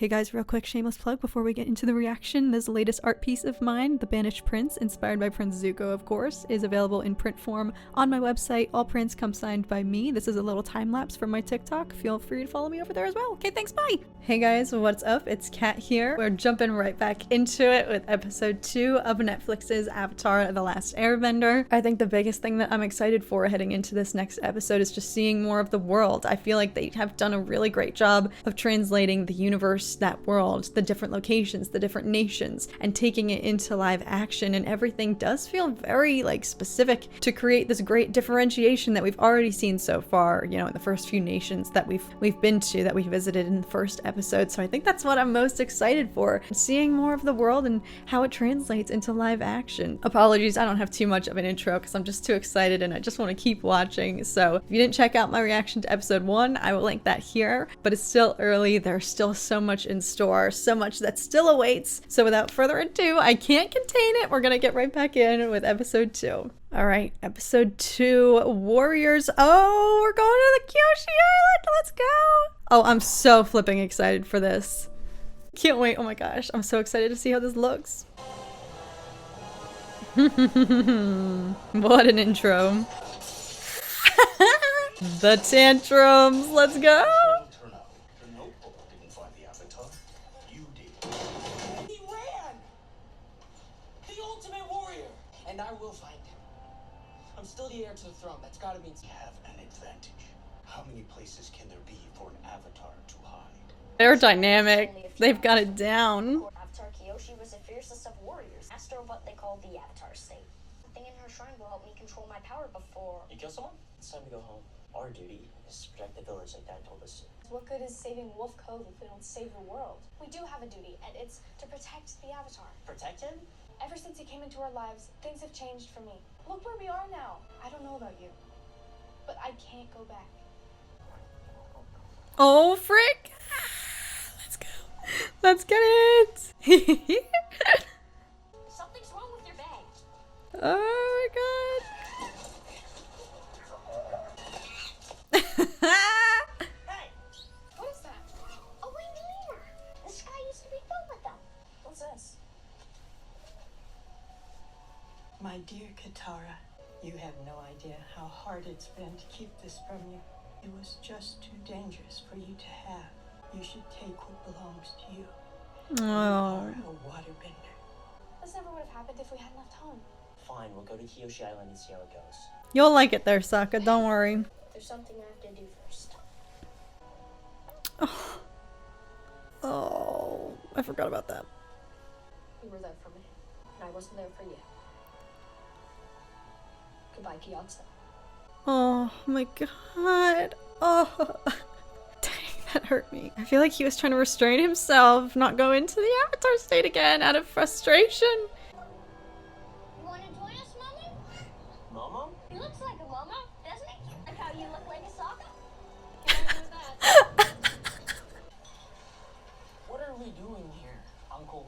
Hey guys, real quick shameless plug before we get into the reaction. This latest art piece of mine, The Banished Prince, inspired by Prince Zuko of course, is available in print form on my website. All prints come signed by me. This is a little time lapse from my TikTok. Feel free to follow me over there as well. Okay, thanks, bye! Hey guys, what's up? It's Kat here. We're jumping right back into it with episode 2 of Netflix's Avatar: The Last Airbender. I think the biggest thing that I'm excited for heading into this next episode is just seeing more of the world. I feel like they have done a really great job of translating the universe, that world, the different locations, the different nations, and taking it into live action, and everything does feel very specific to create this great differentiation that we've already seen so far, you know, in the first few nations that we've been to, that we visited in the first episode. So I think that's what I'm most excited for, seeing more of the world and how it translates into live action. Apologies, I don't have too much of an intro because I'm just too excited and I just want to keep watching. So if you didn't check out my reaction to episode 1, I will link that here, but it's still early. There's still so much in store, so much that still awaits. So without further ado, I can't contain it. We're gonna get right back in with episode 2. All right, episode 2, Warriors. Oh, we're going to the Kyoshi Island. Let's go. Oh, I'm so flipping excited for this. Can't wait. Oh my gosh, I'm so excited to see how this looks. What an intro. The tantrums. Let's go. And I will find him. I'm still the heir to the throne. That's gotta mean you have an advantage. How many places can there be for an avatar to hide? They're dynamic. They've got it down. Avatar Kyoshi was the fiercest of warriors, master of what they call the Avatar state. Something in her shrine will help me control my power before. You kill someone? It's time to go home. Our duty is to protect the village like Dad told us to. What good is saving Wolf Cove if we don't save the world? We do have a duty, and it's to protect the Avatar. Protect him? Ever since he came into our lives, things have changed for me. Look where we are now. I don't know about you, but I can't go back. Oh, frick! Let's go. Let's get it! Something's wrong with your bag. Oh my god. Hey! What is that? A winged lemur. The sky used to be filled with them. What's this? My dear Katara, you have no idea how hard it's been to keep this from you. It was just too dangerous for you to have. You should take what belongs to you. Oh. You are a waterbender. This never would have happened if we hadn't left home. Fine, we'll go to Kyoshi Island and see how it goes. You'll like it there, Sokka, don't worry. There's something I have to do first. Oh. Oh, I forgot about that. You were there for me, and I wasn't there for you. Goodbye, Kyotsa. Oh my god. Oh. Dang, that hurt me. I feel like he was trying to restrain himself, not go into the Avatar state again out of frustration. You want to join us, Mama? Mama? He looks like a mama, doesn't he? Like how you look like a Sokka? Can't do that. What are we doing here, Uncle?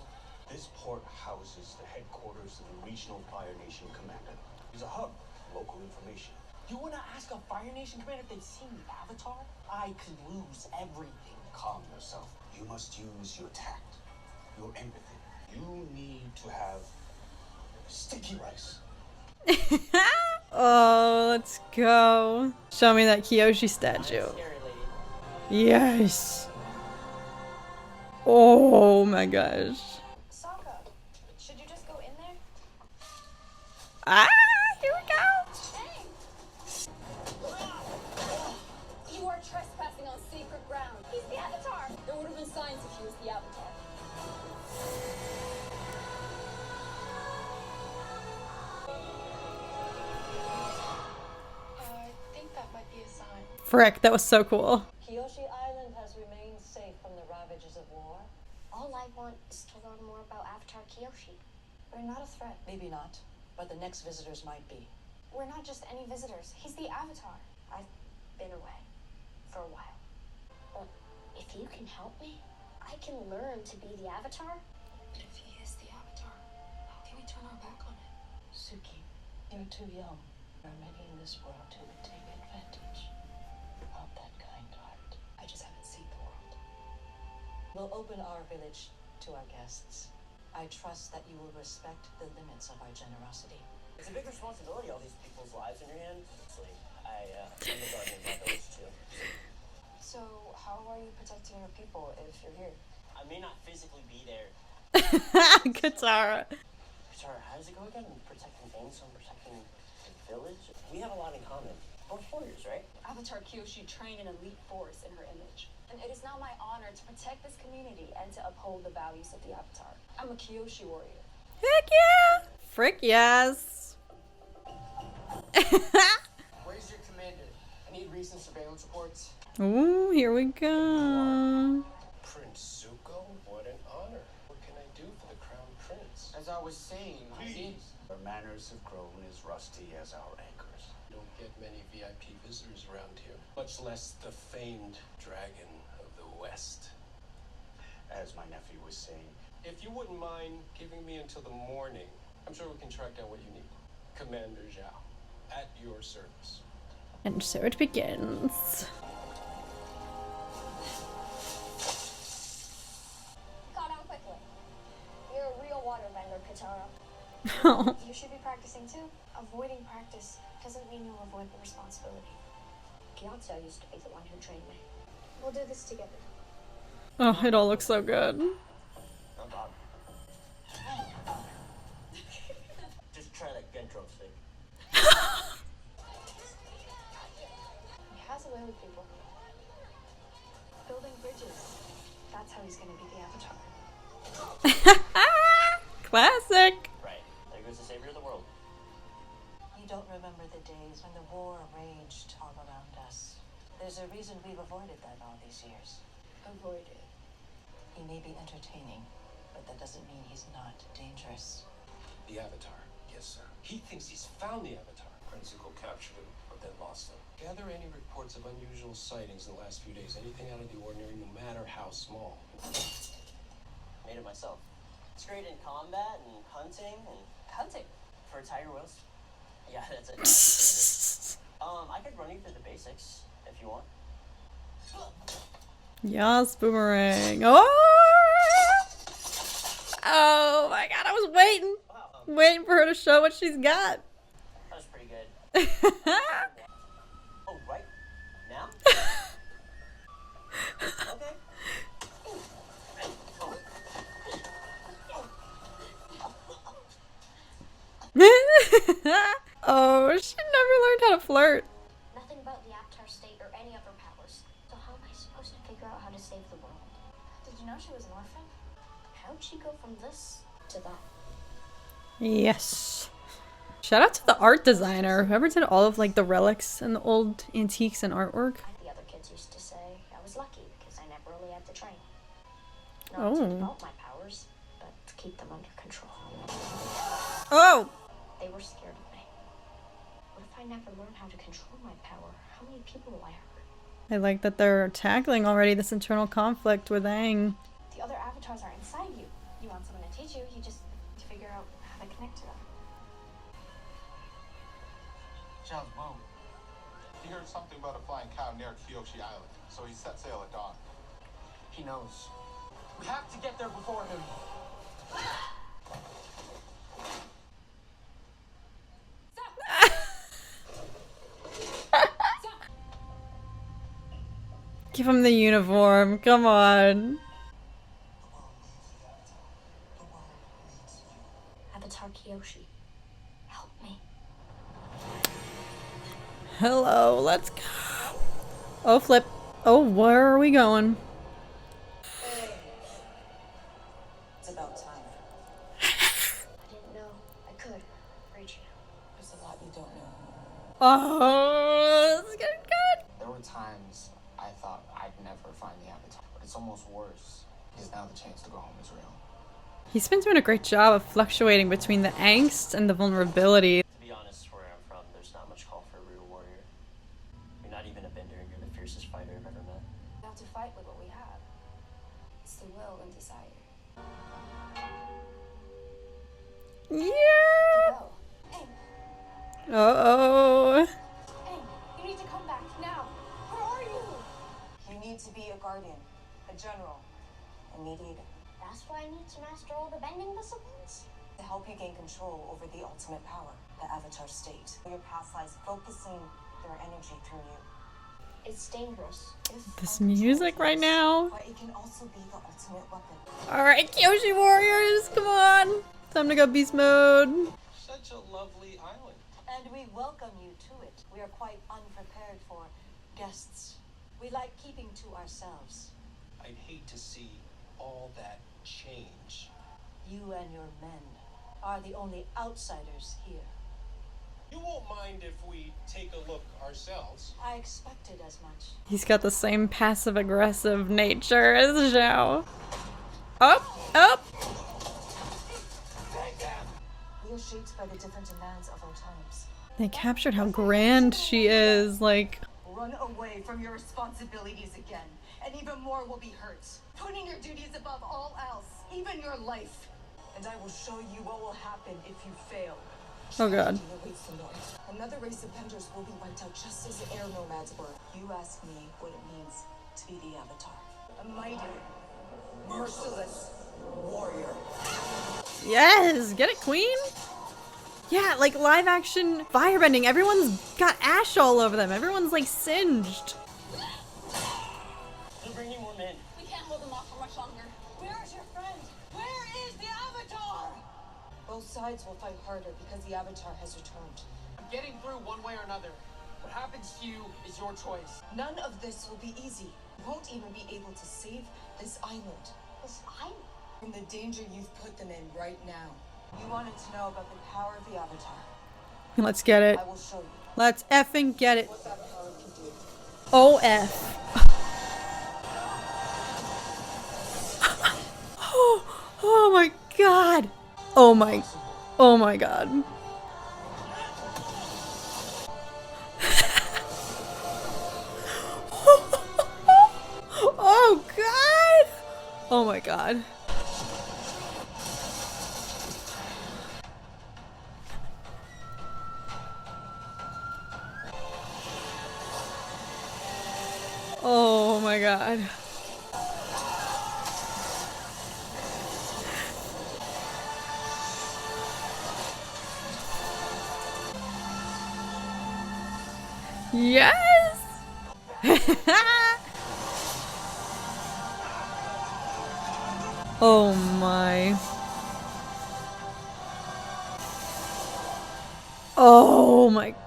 This port houses the headquarters of the Regional Fire Nation Commander. It's a hub for local information. You wanna ask a Fire Nation commander if they've seen the Avatar? I could lose everything. Calm yourself. You must use your tact, your empathy. You need to have sticky rice. Oh, let's go. Show me that Kyoshi statue. Scary lady. Yes. Oh my gosh. Sokka, should you just go in there? Ah, here we go. Hey! You are trespassing on sacred ground. He's the Avatar. There would have been signs if he was the Avatar. I think that might be a sign. Frick, that was so cool. Kyoshi Island has remained safe from the ravages of war. All I want is to learn more about Avatar Kyoshi. We're not a threat. Maybe not, but the next visitors might be. We're not just any visitors. He's the Avatar. I've been away for a while. But if you can help me, I can learn to be the Avatar. But if he is the Avatar, how can we turn our back on him? Suki, you're too young. There are many in this world who would take advantage of that kind heart. I just haven't seen the world. We'll open our village to our guests. I trust that you will respect the limits of our generosity. It's a big responsibility, all these people's lives in your hands. I'm the guardian of my village too. So, how are you protecting your people if you're here? I may not physically be there. Katara. Katara, how does it go again? Protecting things, I'm protecting the village. We have a lot in common. Both warriors, right? Avatar Kyoshi trained an elite force in her image. And it is now my honor to protect this community and to uphold the values of the Avatar. I'm a Kyoshi warrior. Heck yeah! Frick yes! Where's your commander? I need recent surveillance reports. Ooh, here we go. Prince Zuko, what an honor. What can I do for the crown prince? As I was saying, Our manners have grown as rusty as our anchors. Don't get many VIP visitors around here, much less the famed dragon of the West. As my nephew was saying, If you wouldn't mind giving me until the morning, I'm sure we can track down what you need. Commander Zhao, at your service. And so it begins. Got on quickly. You're a real waterbender, Katara. Oh. You should be practicing too. Avoiding practice doesn't mean you'll avoid the responsibility. Gyatso used to be the one who trained me. We'll do this together. Oh, it all looks so good. no problem. Just try that gun drumstick. He has a way with people. Building bridges. That's how he's gonna be the Avatar. Classic. Right. There goes the savior of the world. You don't remember the days when the war raged all around us. There's a reason we've avoided that all these years. Avoid it. He may be entertaining, but that doesn't mean he's not dangerous. The Avatar. Yes, sir. He thinks he's found the Avatar. Prince Zuko captured him, but then lost him. Gather any reports of unusual sightings in the last few days. Anything out of the ordinary, no matter how small. Made it myself. It's great in combat and hunting and Hunting. for tiger whales. Yeah, that's it. I could run you through the basics if you want. Yes, boomerang. Oh! Oh my god, I was waiting. Wow, Waiting for her to show what she's got. that was pretty good. Oh, right now? Okay. Oh, she never learned how to flirt. Nothing about the Avatar state or any of her powers. So how am I supposed to figure out how to save the world? Did you know she was an orphan? How'd she go from this to that? Yes. Shout out to the art designer, whoever did all of like the relics and the old antiques and artwork. The other kids used to say I was lucky because I never really had to train. Not Oh. to develop my powers, but to keep them under control. Oh! They were scared of me. What if I never learn how to control my power? How many people will I hurt? I like that they're tackling already this internal conflict with Aang. The other avatars are inside you. You want someone to teach you, you just need to figure out how to connect to them. Zhao's boat. He heard something about a flying cow near Kyoshi Island, so he set sail at dawn. He knows. We have to get there before him. Give him the uniform, come on. Avatar Kyoshi, help me. Hello, let's go. Oh, flip. Oh, where are we going? It's about time. I didn't know I could reach you. There's a lot you don't know. Oh, this is getting good. There were times I thought I'd never find the Avatar, but it's almost worse because now the chance to go home is real. He's been doing a great job of fluctuating between the angst and the vulnerability. To be honest, where I'm from, there's not much call for a real warrior. You're not even a bender, and you're the fiercest fighter I've ever met. We have to fight with what we have. It's the will and desire. Yeah. Go. Hey, Uh-oh. hey, you need to come back now. Where are you? You need to be a guardian, a general. a mediator. That's why I need to master all the bending disciplines. To help you gain control over the ultimate power, the avatar state. Your path lies focusing their energy through you. It's dangerous. This music right now. But it can also be the ultimate weapon. Alright, Kyoshi Warriors, come on! Time to go beast mode. Such a lovely island. And we welcome you to it. We are quite unprepared for guests. We like keeping to ourselves. I'd hate to see all that change. You and your men are the only outsiders here. You won't mind if we take a look ourselves. I expected as much. He's got the same passive-aggressive nature as Zhao. Up, up! We are shaped by the different demands of our times. They captured how grand she is, like... Run away from your responsibilities again, and even more will be hurt. Putting your duties above all else, even your life. And I will show you what will happen if you fail. Oh god. Another race of benders will be wiped out just as the air nomads were. You ask me what it means to be the Avatar. A mighty, merciless warrior. Yes! Get it, queen? Yeah, like live action firebending. Everyone's got ash all over them. Everyone's like singed. I'm bringing more men. We can't hold them off for much longer. Where is your friend? Where is the Avatar? Both sides will fight harder because the Avatar has returned. I'm getting through one way or another. What happens to you is your choice. None of this will be easy. You won't even be able to save this island. This island? From the danger you've put them in right now. You wanted to know about the power of the Avatar. Let's get it. I will show you Let's effing get it. what that power can do. OF. Oh my god. Oh my god. Oh god. Oh my god. Oh my god. Yes! Oh my. Oh my god.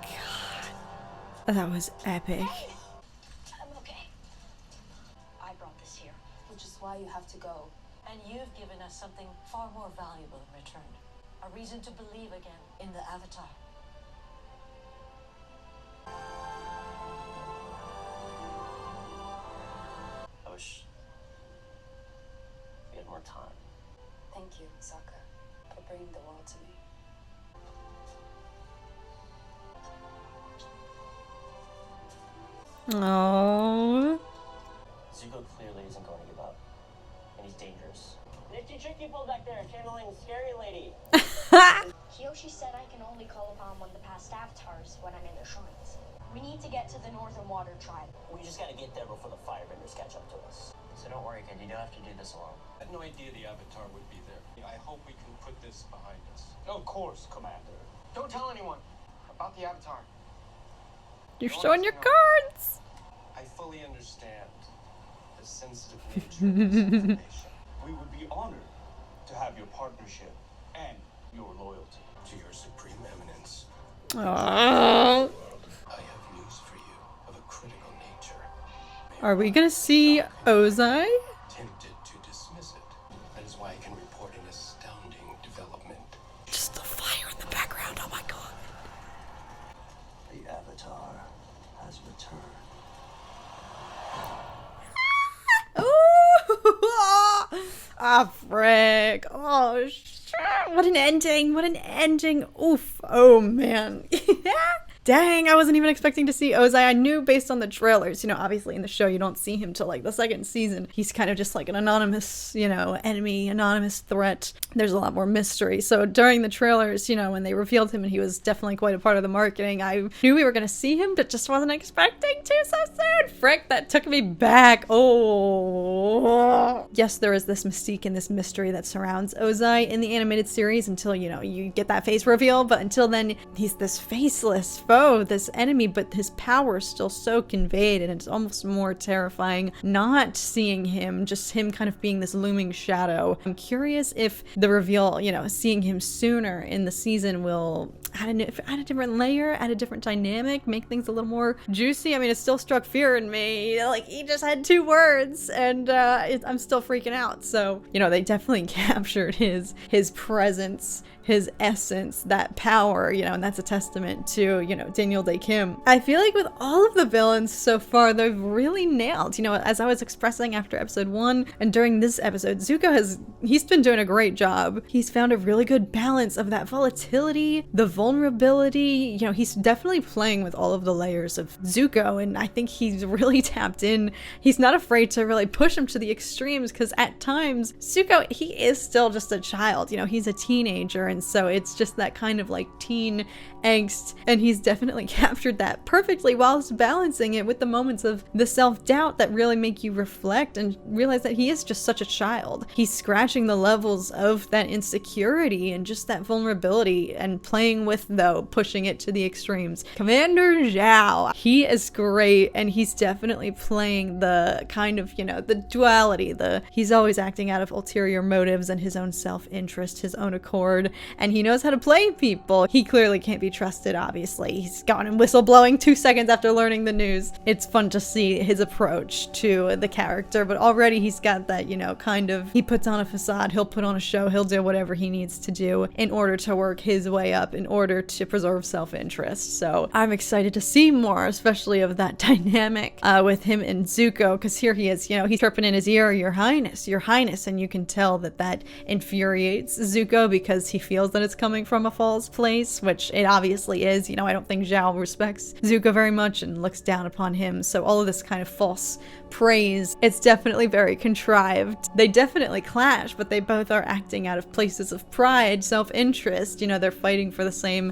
That was epic. I'm okay. I brought this here. Which is why you have to go. And you've given us something far more valuable in return. A reason to believe again in the Avatar. I wish we had more time. Thank you, Sokka, for bringing the world to me. Oh. Zuko clearly isn't going to give up. And he's dangerous. Nifty trick people back there, channeling scary lady. Kyoshi said I can only call upon one of the past avatars when I'm in the shrines. We need to get to the Northern Water Tribe. We just gotta get there before the firebenders catch up to us. So don't worry, kid, you don't have to do this alone. I had no idea the Avatar would be there. I hope we can put this behind us. Of course, Commander. Don't tell anyone about the Avatar. You're showing your cards. I fully understand the sensitive nature of this information. We would be honored to have your partnership and your loyalty. To your supreme eminence, Oh. I have news for you of a critical nature. Are we gonna see Ozai? Tempted to dismiss it. That is why I can report an astounding development. Just the fire in the background. Oh my god. The Avatar has returned. Ooh! Ah, frick. Oh, shit. What an ending. What an ending. Oof. Oh, man. dang, I wasn't even expecting to see Ozai. I knew based on the trailers, you know, obviously in the show you don't see him till like the second season. He's kind of just like an anonymous, you know, enemy, anonymous threat. There's a lot more mystery. So during the trailers, you know, when they revealed him and he was definitely quite a part of the marketing, I knew we were going to see him, but just wasn't expecting to so soon. Frick, that took me back. Oh. Yes, there is this mystique and this mystery that surrounds Ozai in the animated series until, you know, you get that face reveal, but until then, he's this faceless foe, this enemy, but his power is still so conveyed, and it's almost more terrifying not seeing him, just him kind of being this looming shadow. I'm curious if the reveal, you know, seeing him sooner in the season will add a different layer, add a different dynamic, make things a little more juicy. I mean, it still struck fear in me. Like, he just had 2 words, and I'm still freaking out. So, you know, they definitely captured his presence, his essence, that power, you know, and that's a testament to, you know, Daniel Day Kim. I feel like with all of the villains so far, they've really nailed, you know, as I was expressing after episode 1 and during this episode, Zuko he's been doing a great job. He's found a really good balance of that volatility, the vulnerability, you know, he's definitely playing with all of the layers of Zuko, and I think he's really tapped in. He's not afraid to really push him to the extremes, because at times, Zuko, he is still just a child, you know, he's a teenager, and so it's just that kind of like teen angst, and he's definitely captured that perfectly whilst balancing it with the moments of the self-doubt that really make you reflect and realize that he is just such a child. He's scratching the levels of that insecurity and just that vulnerability and playing with, though, pushing it to the extremes. Commander Zhao, he is great, and he's definitely playing the kind of, you know, the duality, he's always acting out of ulterior motives and his own self-interest, his own accord, and he knows how to play people. He clearly can't be trusted, obviously. He's gone and whistleblowing 2 seconds after learning the news. It's fun to see his approach to the character, but already he's got that, you know, kind of, he puts on a facade, he'll put on a show, he'll do whatever he needs to do in order to work his way up, in order to preserve self-interest. So I'm excited to see more, especially of that dynamic with him and Zuko, because here he is, you know, he's chirping in his ear, your highness, and you can tell that infuriates Zuko because he feels that it's coming from a false place, which it obviously is. You know, I don't think Zhao respects Zuko very much and looks down upon him, so all of this kind of false praise, it's definitely very contrived. They definitely clash, but they both are acting out of places of pride, self-interest, you know, they're fighting for the same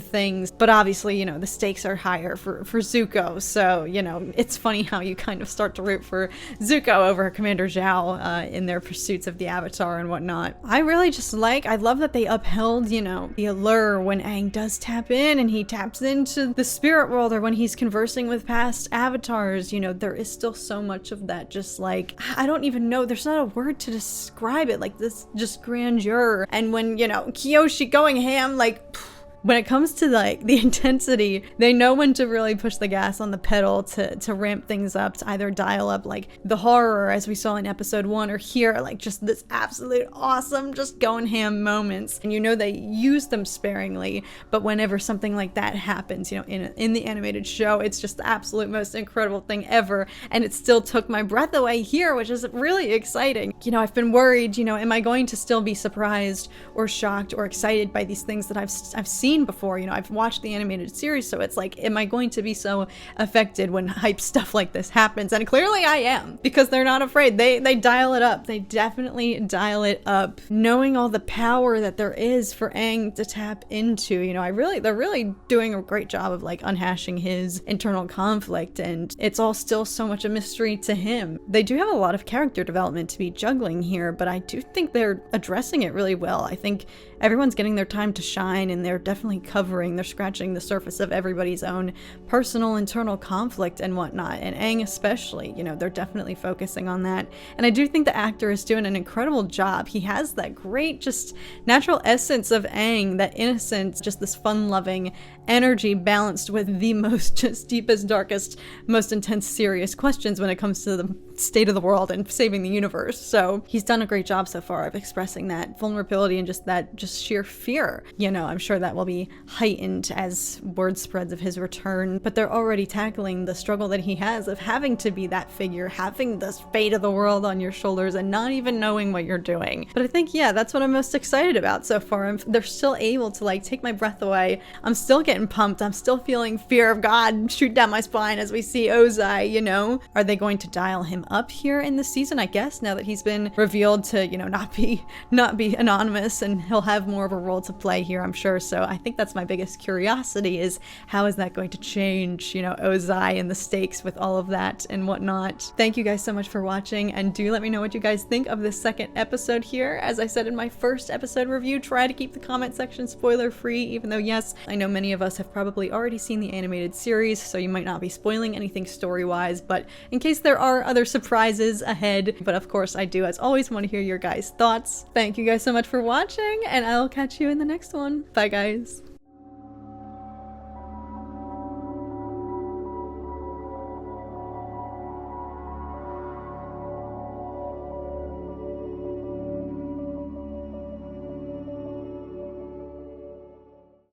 things, but obviously, you know, the stakes are higher for Zuko, so, you know, it's funny how you kind of start to root for Zuko over Commander Zhao in their pursuits of the Avatar and whatnot. I love that they upheld, you know, the allure when Aang does tap in and he taps into the spirit world, or when he's conversing with past avatars, you know, there is still so much of that, just like, I don't even know, there's not a word to describe it, like this just grandeur. And when, you know, Kyoshi going ham, like, when it comes to like the intensity, they know when to really push the gas on the pedal to ramp things up, to either dial up like the horror as we saw in episode 1, or here like just this absolute awesome just going ham moments. And you know they use them sparingly, but whenever something like that happens, you know, in the animated show, it's just the absolute most incredible thing ever, and it still took my breath away here, which is really exciting. You know, I've been worried, you know, am I going to still be surprised or shocked or excited by these things that I've seen before? You know, I've watched the animated series, so it's like, am I going to be so affected when hype stuff like this happens? And clearly I am, because they're not afraid. They dial it up. They definitely dial it up, knowing all the power that there is for Aang to tap into. You know, they're really doing a great job of like unhashing his internal conflict, and it's all still so much a mystery to him. They do have a lot of character development to be juggling here, but I do think they're addressing it really well. I think everyone's getting their time to shine, and they're definitely they're scratching the surface of everybody's own personal internal conflict and whatnot, and Aang especially, you know, they're definitely focusing on that. And I do think the actor is doing an incredible job. He has that great just natural essence of Aang, that innocence, just this fun-loving energy balanced with the most just deepest, darkest, most intense, serious questions when it comes to state of the world and saving the universe. So he's done a great job so far of expressing that vulnerability and just sheer fear. You know, I'm sure that will be heightened as word spreads of his return, but they're already tackling the struggle that he has of having to be that figure, having this fate of the world on your shoulders and not even knowing what you're doing. But I think, yeah, that's what I'm most excited about so far. They're still able to like take my breath away. I'm still getting pumped. I'm still feeling fear of God shoot down my spine as we see Ozai, you know? Are they going to dial him up here in the season, I guess, now that he's been revealed to, you know, not be anonymous, and he'll have more of a role to play here, I'm sure. So I think that's my biggest curiosity, is how is that going to change, you know, Ozai and the stakes with all of that and whatnot. Thank you guys so much for watching, and do let me know what you guys think of this second episode here. As I said in my first episode review, try to keep the comment section spoiler free, even though yes, I know many of us have probably already seen the animated series, so you might not be spoiling anything story-wise, but in case there are other surprises ahead. But of course I do, as always, want to hear your guys' thoughts. Thank you guys so much for watching, and I'll catch you in the next one. Bye guys.